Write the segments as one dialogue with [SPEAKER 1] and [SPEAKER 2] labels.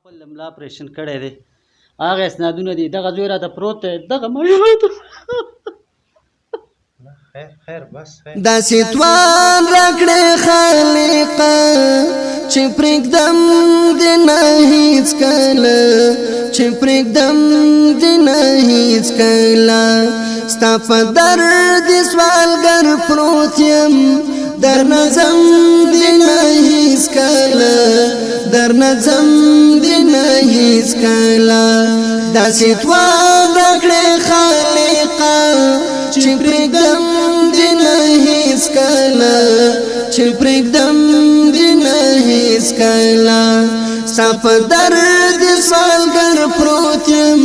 [SPEAKER 1] خپل ملا پرېشن کړی دی هغه اسنادونه دي دغه زوی راته پروت دی دغه مړی
[SPEAKER 2] داسې توان راکړې خالقه چې پرېږدم دې نه هېڅ کله چې پرېږدم دې نه هېڅ کله ستا په درد سوالګر پروت یم درنه ځم دې نه هېڅ کله درنه ځم دې نه هېڅ کله داسې توان راکړې خالقه چې پرېږدم دې نه هېڅ کله چې پرېږدم دې نه هېڅ کله ستا په درد سوالګر پروت یم.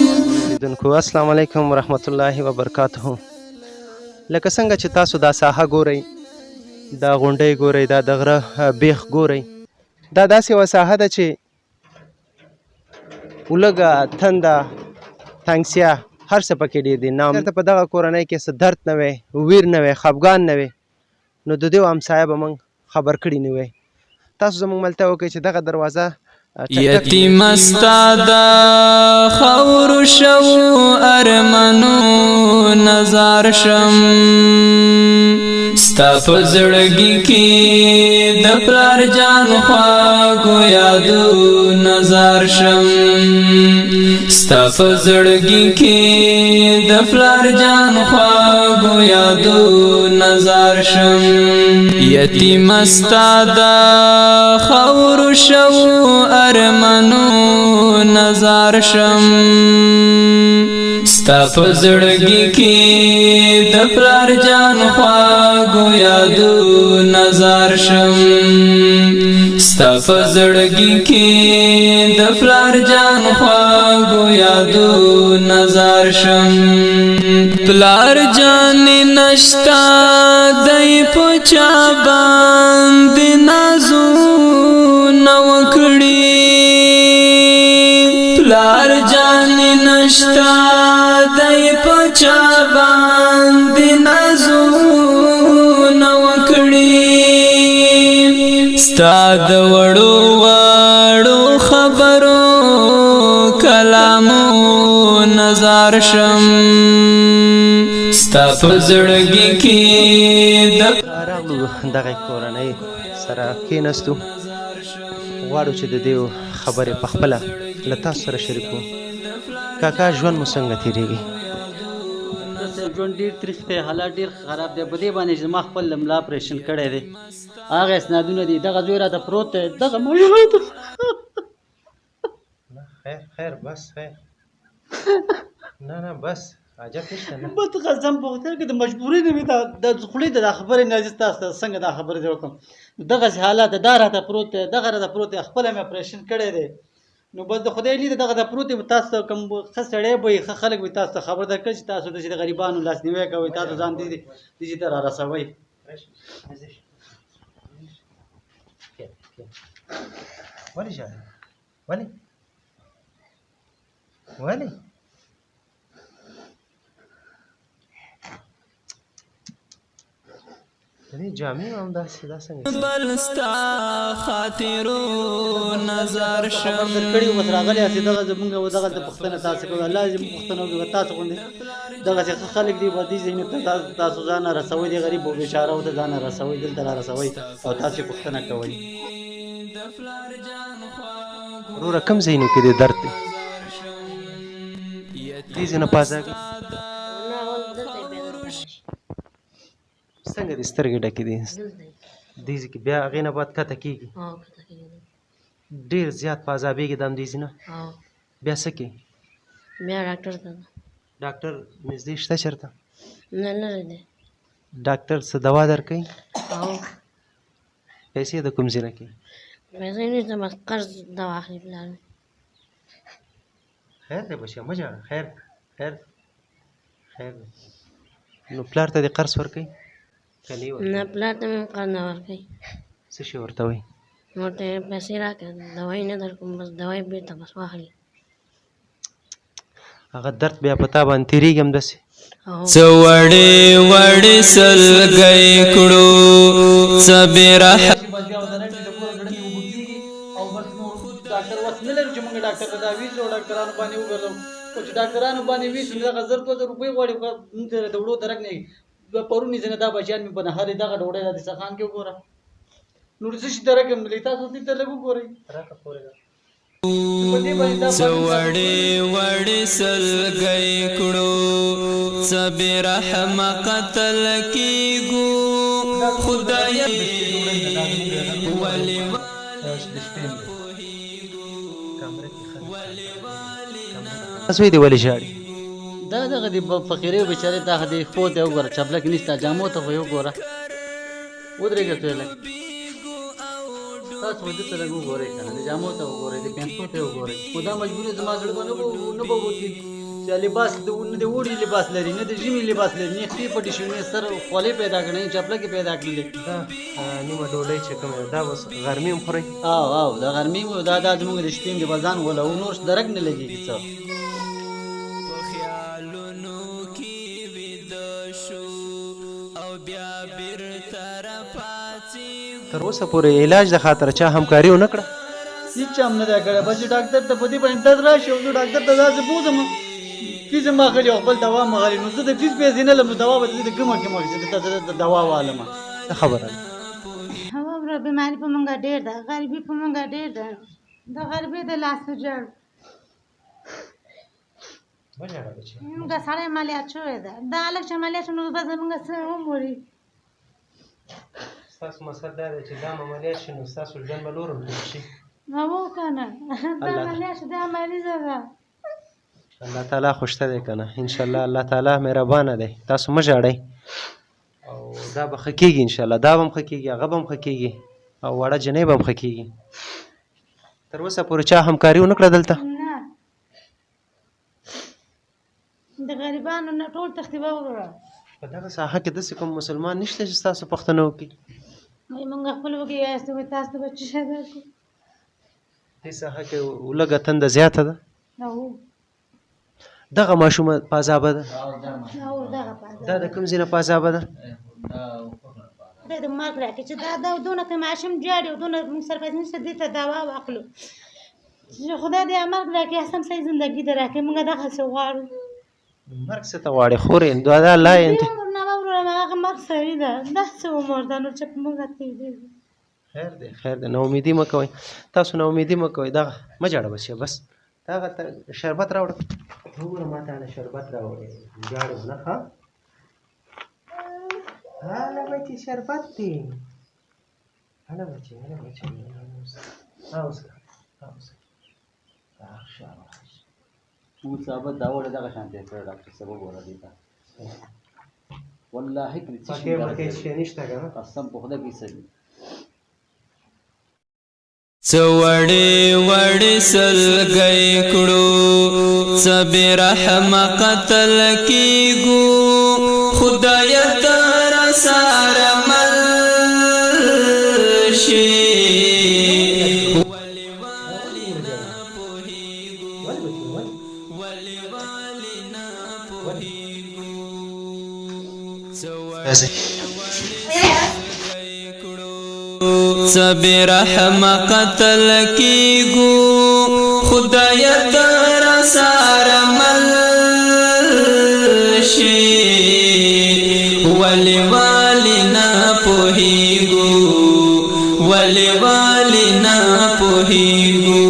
[SPEAKER 3] السلام علیکم ورحمت الله وبرکاته. لکه څنګه چې تاسو دا ساحه ګورئ دا غونډۍ ګورئ دا د غره بیخ ګورئ دا داسې یوه ساحه ده چې ولږه تنده تنګسیا هر څه پکې ډېر دي چېرته په دغه کورنۍ کې څه درد نه وی ویر نه وی خفګان نه وی نو د دې همسایه به موږ خبر کړي نه وی تاسو زموږ ملتیا وکړئ چې دغه دروازه
[SPEAKER 4] یتیم ستا د خاورو شو ارمانو نظر شم ستا په زړګي کې د پلار جان خواږو یادو نظر شم ستا په زړګي کې د پلار جان خواږو یادو نظر شم یتیم ستا د خاورو شو ارمانو نظر شم ستا په زړګي کې د پلار جان خواږو یادو نظر شم ستا په زړګي کې د پلار جان خواږو یادو نظر شم پلار جان نشتا دای په چا باندې نازو نوکړي پلار جان نشتا دای په چا باندې نازو نوکړي ستا د وړو وړو خبرو کلامو نظر شم ستا په زړګي کې
[SPEAKER 3] راغلو دغه کورنۍ سره کېناستو غواړو چې د دې خبرې په خپله له تاسو سره شریکو کاکا ژوند مو څنګه تېرېږي
[SPEAKER 1] ژوند ډېر تریخ دی حالات ډېر خراب دی په دې باندې چې ما خپل ملا پرېشن کړی دی هغه اسنادونه دي دغه زوی راته پروت دی دغه مړی
[SPEAKER 3] خیر بس خیر نه بس عجب نشته نه
[SPEAKER 1] بس قسم په خدای کې د مجبورۍ نه مې د خولې د خبرې نه زه تاسو ته څنګه دا خبرې دې وکړم دغسې حالات دا راته پروت دی دغه راته پروت دی خپله مې اپریشن کړی دی نو بس د خدای لید دغه د پروت دی تاسو ته کوم ښه سړی به ښه خلک به تاسو ته خبر درکړي چې تاسو د غریبانو لاسنیوی کوئ تاسو ځان دې ته را رسوئ
[SPEAKER 3] ولې ژاړې ولې جامې هم داسې دا څنګه
[SPEAKER 4] بل ستا خاطرو نظر شم
[SPEAKER 1] کړي اوس راغلی یاستئ دغه زمونږ دغلته پوښتنه تاسو کوئ الله دې زموږ پوښتنه وکړي تاسو غوندې دغسې ښه خلک دي به دې ځایونو ته تاسو ځان رسوئ دې غریب او بېچارهو ته ځان رسوئ دلته را رسوئ او تاسو یې پوښتنه کوئ
[SPEAKER 3] وروره کوم ځایونو کې دې درد دی دې ځای نه پازاږي څنګه دې سترګې ډکې دي دې ځای کې بیا هغې نه بعد کته کېږي ډېر زیات په عذابېږي دا هم دې ځای نه بیا څه کوي
[SPEAKER 5] بیا ډاکټر ته
[SPEAKER 3] ډاکټر نږدې شته چېرته
[SPEAKER 5] نه لرې دی
[SPEAKER 3] ډاکټر څه دوا درکوي پیسې د کوم ځای نه کوي
[SPEAKER 5] پیسې نشته بس قرض دوا اخلي پلار مې
[SPEAKER 3] خیر دی بچیه مه ژاړه خیر دی نو پلار ته دې قرض ورکوي
[SPEAKER 5] نه پلار ته مې قرض نه ورکوي
[SPEAKER 3] څه شی ورته وایي
[SPEAKER 5] ورته پیسې راکړه دوایي نه درکوم بس دوایي بېرته بس واخلي
[SPEAKER 3] هغه درد بیا په تا باندې تېرېږي همداسې
[SPEAKER 4] څه وړې وړې سلګۍ کړو څه بې رحم
[SPEAKER 1] ډاکټر وس نه لرو چې موږ ډاکټر ته دا ویسو ډاکټرانو باندې وګرځو خو چې ډاکټرانو باندې ویسو نو دغه 1000 روپۍ غواړي موږ ته د وړو درک نه پرونی ځنه دا بچیان مې په نهارې دغه ډوډۍ د سخان کې وګوره نور څه شي درک هم لې تاسو دې ته لګو ګورئ
[SPEAKER 4] وړې وړې سلګۍ کړو سبې رحم قتل کیږو خدای ولې
[SPEAKER 3] تاسو دې ولې شاړي
[SPEAKER 1] دا دغه د فقیرې بیچارې دا د خپل ته وګوره چپلک نشته جامو ته خو یو ګوره ودرېږه ته لګ تاسو دې ته لګو ګورئ کنه د جامو ته وګورئ د پینټو ته وګورئ خو دا مجبوري زما زړه باندې نه به وتی چې لباس د وړي لباس لري نه د ژمي لباس لري نه خپې پټې شوي نه سر خولې پیدا کړي چپلکې پیدا کړي
[SPEAKER 3] دا نیمه ډوډۍ چې کومه دا اوس غرمې هم خورئ
[SPEAKER 1] او دا غرمې مو دا زموږ د شپې د بازان ولا او نور درک نه لګېږي څه
[SPEAKER 3] تر اوسه پورې علاج د خاطر چا همکاري ونه کړه
[SPEAKER 1] هیڅ هم نه دی کړی بس ډاکټر ته په دې باندې درد راشي او زه ډاکټر ته داسې بوځم فیس هم اخلي او خپل دوا هم اخلي نو زه د فیس پیسې نه لرم نو دوا به زه د کومه چې د دوا والمه
[SPEAKER 3] څه خبره ده
[SPEAKER 6] هوا بیماري په مونږه ډېر ده غریبي په مونږه ډېر ده د غریبۍ د لاس وجړ مونږه سړی عملیات شوی ده دا هلک چې عملیات شو نو به زمونږ څه ومري
[SPEAKER 3] ستاسو مقصد دا دی چې دا عملیات شي نو ستاسو ژوند به نور هم تېر شي
[SPEAKER 6] هو که نه دا عملیات شو دا عملیزه ده
[SPEAKER 3] الله تعالی خوشته دی که نه انشاءالله الله تعالی مهربانه دی تاسو مه ژاړئ او دا به ښه کېږي انشاءالله دا به هم ښه کېږي هغه به هم ښه کېږي او وړه جنۍ به هم ښه کېږي تر اوسه پورې چا همکاري ونه کړه دلته
[SPEAKER 6] نه د غریبانو نه ټول تختیبه وکړه
[SPEAKER 3] په دغه ساحه کې داسې کوم مسلمان نشته چې ستاسو پوښتنه وکړي
[SPEAKER 6] وایي مونږ خپل وکړي یاست وایي تاسو ته به څه شی درکړو
[SPEAKER 3] دې ساحه کې لږه تنده زیاته ده دغه ماشومه پازابه ده دا د کوم ځای نه پازابه ده
[SPEAKER 6] دا د مرګ راکړي چې دا دونه که ماشوم جاړي او دونه موږ سره پیسې نشته دې ته دوا واخلو چې خدای دې مرګ راکړي اسم صحیح زندګي دې راکړي موږ دغسې غواړو
[SPEAKER 3] مرګ څه ته غواړې خورې دا الله یې
[SPEAKER 6] عمر نه وروره هغه مرګ صحیح ده داسې عمر ده نو چې په موږ تېرېږي
[SPEAKER 3] خیر دی خیر دی ناامیدي مه کوئ تاسو ناامیدي مه کوئ دغه مه جاړه بس بس دغه شربت راوړه وګوره ما ته شربت راوړې جاړې نه ښه هله بچي شربت دی هله بچي اوس
[SPEAKER 1] ټول ثابت دا وړه دغه شانتې کړه ډاکټر صاحب وګوره دې ته والله کې څه
[SPEAKER 3] شي نشته که نه
[SPEAKER 1] قسم په خدای کې سړي
[SPEAKER 4] څه وړې وړې سلګۍ کړو څه بې رحمه قتل کیږو خدایه ته راسره مل شي سبی رحم قتل کیگو خدای در سار مل شی ولی والی نا پوہیگو ولی والی نا پوہیگو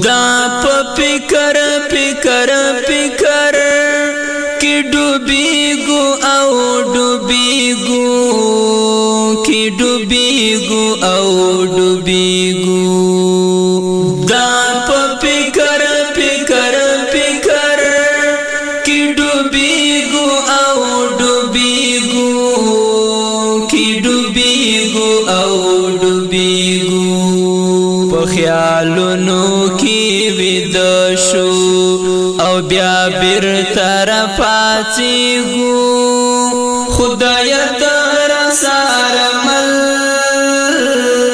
[SPEAKER 4] دا پا پکر پکر پکر کی ڈوبیگو او ڈوبیگو کی ڈوبیگو او ڈوبیگو دا پا پکر پکر پکر کی ڈوبیگو او ڈوبیگو کی ڈوبیگو او ڈوبیگو پا خیالونو کی ویدشو او بیا بیرته را پاڅېږو خدایه ته راسره